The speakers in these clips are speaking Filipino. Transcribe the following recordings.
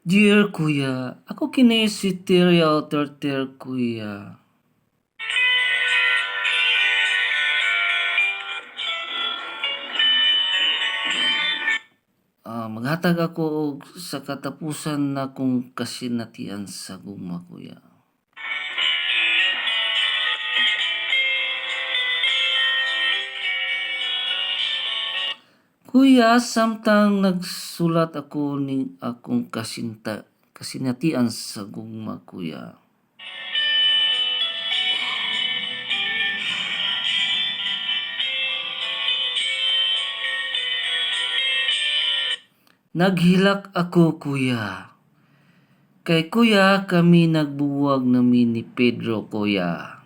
Dear Kuya, ako kini si Tirya Terter Kuya. Maghatag ako og sa katapusan na kong kasinatian sa guma Kuya. Kuya, samtang nagsulat ako ning akong kasinatian sa gugma Kuya. Naghilak ako Kuya. Kay Kuya kami nagbuwag namin ni Pedro Kuya.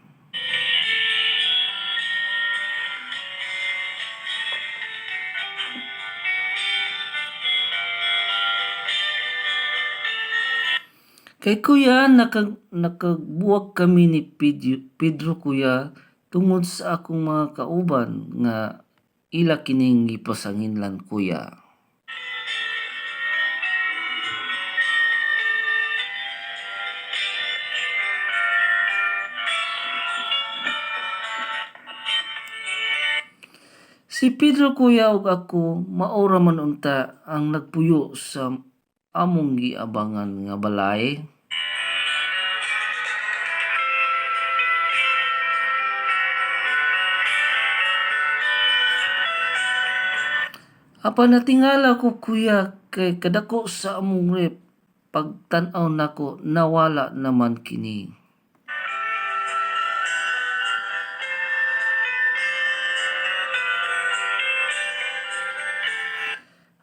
Kay Kuya, nakagbuwag kami ni Pedro Kuya tungod sa akong mga kauban nga ila kining gipasanginlan Kuya. Si Pedro Kuya ug ako maora man unta ang nagpuyo sa among giabangan nga balay. Apa natingala ko Kuya kay kadako sa among rep pagtan-aw nako nawala naman kini.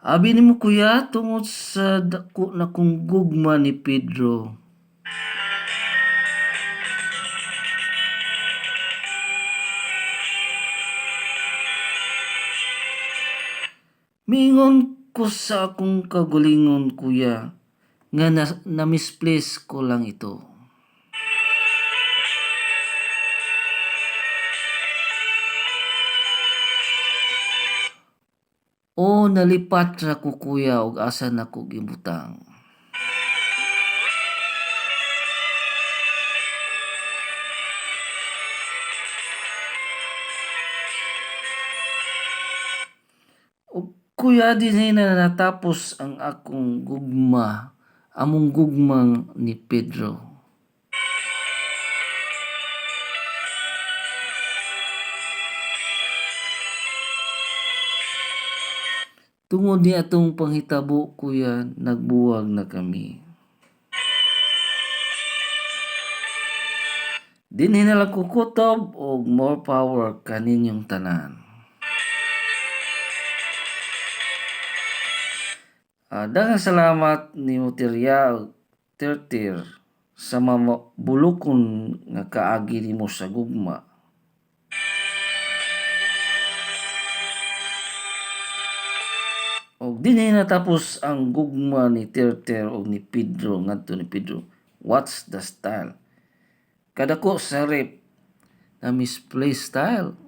Abi nimo Kuya tungod sa dako na kong gugma ni Pedro. Miingon ko sa akong kagulingon Kuya nga na-misplace ko lang ito. O nalipat ra ko Kuya ug asa nako gibutang. O Kuya dinhi na natapos ang akong gugma, among gugmang ni Pedro. Tungod ni atong panghitabo Kuya, nagbuwag na kami. Dinhi na lang kukutob og more power kaninyong tanan. Daghang salamat nimo Tirya Terter sa bulukon nga kaagi nimo sa gugma. Og dinhi natapos ang gugma ni Terter og ni Pedro ngadto ni Pedro. What's the style? Kadako sa rep na misplaced style